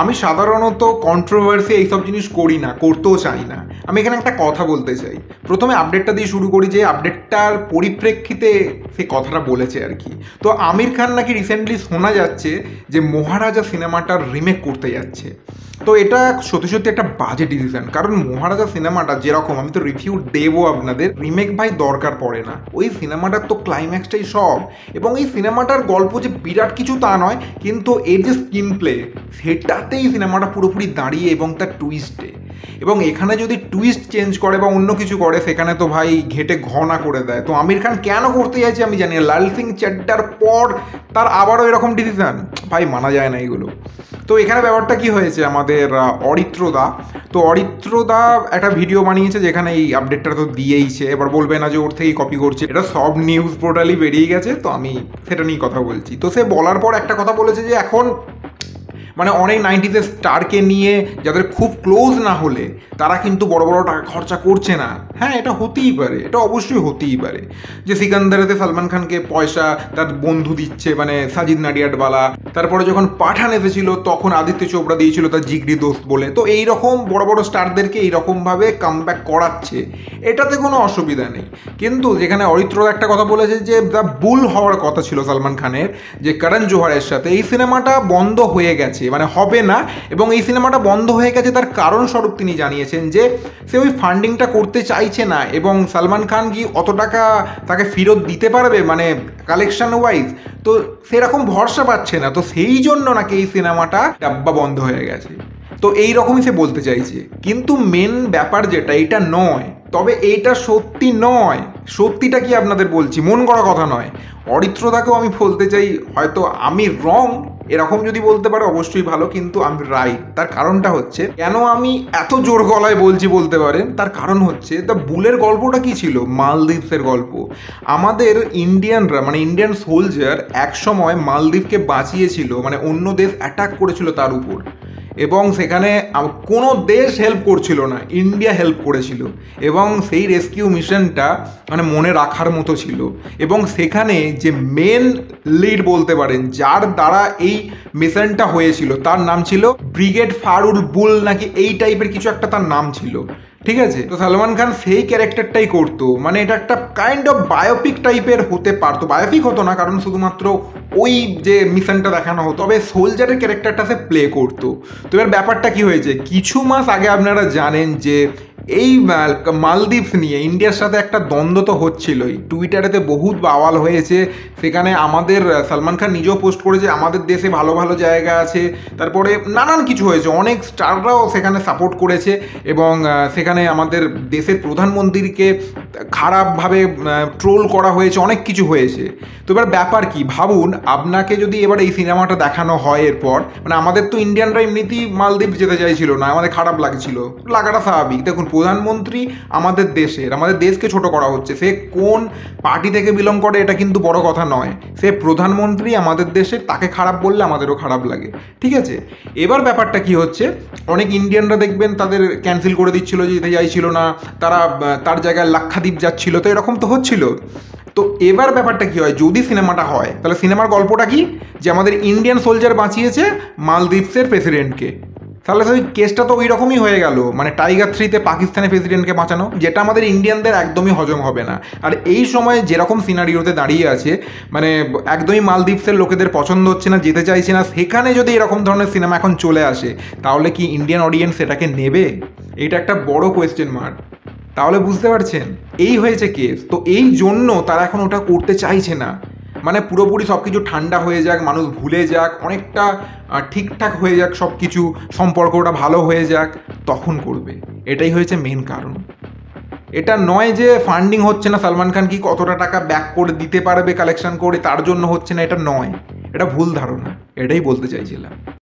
আমি সাধারণত কন্ট্রোভার্সি এইসব জিনিস করি না, করতেও চাই না। আমি এখানে একটা কথা বলতে চাই। প্রথমে আপডেটটা দিয়ে শুরু করি, যে আপডেটটার পরিপ্রেক্ষিতে সে কথাটা বলেছে আর কি। তো আমির খান নাকি রিসেন্টলি শোনা যাচ্ছে যে মহারাজা সিনেমাটার রিমেক করতে যাচ্ছে। তো এটা সত্যি সত্যি একটা বাজে ডিসিশন, কারণ মহারাজা সিনেমাটা যেরকম, আমি তো রিভিউ দেবো আপনাদের, রিমেক ভাই দরকার পড়ে না। ওই সিনেমাটার তো ক্লাইম্যাক্সটাই সব, এবং এই সিনেমাটার গল্প যে বিরাট কিছু তা নয়, কিন্তু এর যে স্ক্রিন প্লে সেটাতেই সিনেমাটা পুরোপুরি দাঁড়িয়ে এবং তার টুইস্টে। এবং এখানে যদি টুইস্ট চেঞ্জ করে বা অন্য কিছু করে, সেখানে তো ভাই ঘেটে ঘনা করে দেয়। তো আমির খান কেন করতে চাইছে আমি জানি না। লাল সিং চাড্ডার পর তার আবারও এরকম ডিসিশন, ভাই মানা যায় না এগুলো। তো এখানে ব্যাপারটা কি হয়েছে, আমাদের অরিত্রদা, তো অরিত্রদা একটা ভিডিও বানিয়েছে যেখানে এই আপডেটটা তো দিয়েইছে। এবার বলবে না যে ওর থেকেই কপি করছে, এটা সব নিউজ পোর্টালই বেরিয়ে গেছে, তো আমি সেটা নিয়েই কথা বলছি। তো সে বলার পর একটা কথা বলেছে যে এখন মানে অনেক 90s স্টারকে নিয়ে যাদের খুব ক্লোজ না হলে তারা কিন্তু বড় বড় টাকা খরচা করছে না। হ্যাঁ, এটা হতেই পারে, এটা অবশ্যই হতেই পারে যে সিকান্দারেতে সালমান খানকে পয়সা তার বন্ধু দিচ্ছে, মানে সাজিদ নাডিয়াডওয়ালা। তারপরে যখন পাঠান এসেছিল তখন আদিত্য চোপড়া দিয়েছিল তার জিগরি দোস্ত বলে। তো এইরকম বড় বড় স্টারদেরকে এইরকমভাবে কামব্যাক করাচ্ছে, এটাতে কোনো অসুবিধা নেই। কিন্তু যেখানে অরিত্রদা একটা কথা বলেছে যে দ্য বুল হওয়ার কথা ছিল সালমান খানের, যে করণ জোহরের সাথে এই সিনেমাটা বন্ধ হয়ে গেছে, মানে হবে না। এবং এই সিনেমাটা বন্ধ হয়ে গেছে তার কারণ স্বরূপ তিনি জানিয়েছেন যে সে ওই ফান্ডিংটা করতে চাইছে না, এবং সালমান খান কি অত টাকা তাকে ফেরত দিতে পারবে মানে কালেকশন ওয়াইজ, তো সেরকম ভরসা পাচ্ছে না। তো সেই জন্য নাকি এই সিনেমাটা ডাব্বা বন্ধ হয়ে গেছে। তো এই রকমই সে বলতে চাইছে, কিন্তু মেন ব্যাপার যেটা এটা নয়। তবে এইটা সত্যি নয়, সত্যিটা কি আপনাদের বলছি, মন করা কথা নয়। অরিত্রদাকেও আমি বলতে চাই, হয়তো আমি রং এরকম যদি বলতে পারে অবশ্যই ভালো, কিন্তু আমি রাইট। তার কারণটা হচ্ছে, কেন আমি এত জোর গলায় বলছি বলতে পারেন, তার কারণ হচ্ছে দ্য বুলের গল্পটা কি ছিল, মালদ্বীপসের গল্প। আমাদের ইন্ডিয়ানরা মানে ইন্ডিয়ান সোলজার একসময় মালদ্বীপকে বাঁচিয়েছিল, মানে অন্য দেশ অ্যাটাক করেছিল তার উপর, এবং সেখানে কোনো দেশ হেল্প করছিল না, ইন্ডিয়া হেল্প করেছিল। এবং সেই রেস্কিউ মিশনটা মানে মনে রাখার মতো ছিল। এবং সেখানে যে মেন লিড বলতে পারেন, যার দ্বারা এই মিশনটা হয়েছিল, তার নাম ছিল ব্রিগেড ফারুল বুল নাকি এই টাইপের কিছু একটা তার নাম ছিল, ঠিক আছে। তো সালমান খান সেই ক্যারেক্টারটাই করতো, মানে এটা একটা কাইন্ড অফ বায়োপিক টাইপের হতে পারতো। বায়োপিক হতো না, কারণ শুধুমাত্র ওই যে মিশনটা দেখানো হতো, তবে সোলজারের ক্যারেক্টারটা সে প্লে করতো। তো এবার ব্যাপারটা কি হয়েছে, কিছু মাস আগে আপনারা জানেন যে এই মালদ্বীপস নিয়ে ইন্ডিয়ার সাথে একটা দ্বন্দ্ব তো হচ্ছিলই, টুইটারেতে বহুত বাওয়াল হয়েছে। সেখানে আমাদের সালমান খান নিজেও পোস্ট করেছে আমাদের দেশে ভালো ভালো জায়গা আছে, তারপরে নানান কিছু হয়েছে, অনেক স্টাররাও সেখানে সাপোর্ট করেছে, এবং সেখানে আমাদের দেশের প্রধানমন্ত্রীকে খারাপভাবে ট্রোল করা হয়েছে, অনেক কিছু হয়েছে। তো এবার ব্যাপার কি ভাবুন, আপনাকে যদি এবার এই সিনেমাটা দেখানো হয় এরপর, মানে আমাদের তো ইন্ডিয়ানরা এমনিতেই মালদ্বীপ যেতে চাইছিল না, আমাদের খারাপ লাগছিল, লাগাটা স্বাভাবিক। দেখুন, প্রধানমন্ত্রী আমাদের দেশের, আমাদের দেশকে ছোট করা হচ্ছে, সে কোন পার্টি থেকে বিলং করে এটা কিন্তু বড় কথা নয়, সে প্রধানমন্ত্রী আমাদের দেশের, তাকে খারাপ বললে আমাদেরও খারাপ লাগে, ঠিক আছে। এবার ব্যাপারটা কি হচ্ছে, অনেক ইন্ডিয়ানরা দেখবেন তাদের ক্যান্সেল করে দিচ্ছিল, যেতে চাইছিল না, তারা তার জায়গায় লাক্ষাদ্বীপ যাচ্ছিল, তো এরকম তো হচ্ছিল। তো এবার ব্যাপারটা কি হয়, যদি সিনেমাটা হয় তাহলে সিনেমার গল্পটা কি, যে আমাদের ইন্ডিয়ান সোলজার বাঁচিয়েছে মালদ্বীপসের প্রেসিডেন্টকে, তাহলে ওই কেসটা তো ওই রকমই হয়ে গেল, মানে টাইগার 3-তে পাকিস্তানের প্রেসিডেন্টকে বাঁচানো, যেটা আমাদের ইন্ডিয়ানদের একদমই হজম হবে না। আর এই সময় যেরকম সিনারিওতে দাঁড়িয়ে আছে, মানে একদমই মালদ্বীপসের লোকেদের পছন্দ হচ্ছে না, যেতে চাইছে না, সেখানে যদি এরকম ধরনের সিনেমা এখন চলে আসে, তাহলে কি ইন্ডিয়ান অডিয়েন্স এটাকে নেবে? এটা একটা বড় কোয়েশ্চেন মার্ক। তাহলে বুঝতে পারছেন, এই হয়েছে কেস। তো এই জন্য তারা এখন ওটা করতে চাইছে না, মানে পুরোপুরি সব কিছু ঠান্ডা হয়ে যাক, মানুষ ভুলে যাক, অনেকটা ঠিকঠাক হয়ে যাক, সব কিছু সম্পর্কটা ভালো হয়ে যাক, তখন করবে। এটাই হয়েছে মেন কারণ। এটা নয় যে ফান্ডিং হচ্ছে না, সালমান খান কি কতটা টাকা ব্যাক করে দিতে পারবে কালেকশন করে, তার জন্য হচ্ছে না, এটা নয়, এটা ভুল ধারণা, এটাই বলতে চাইছিলাম।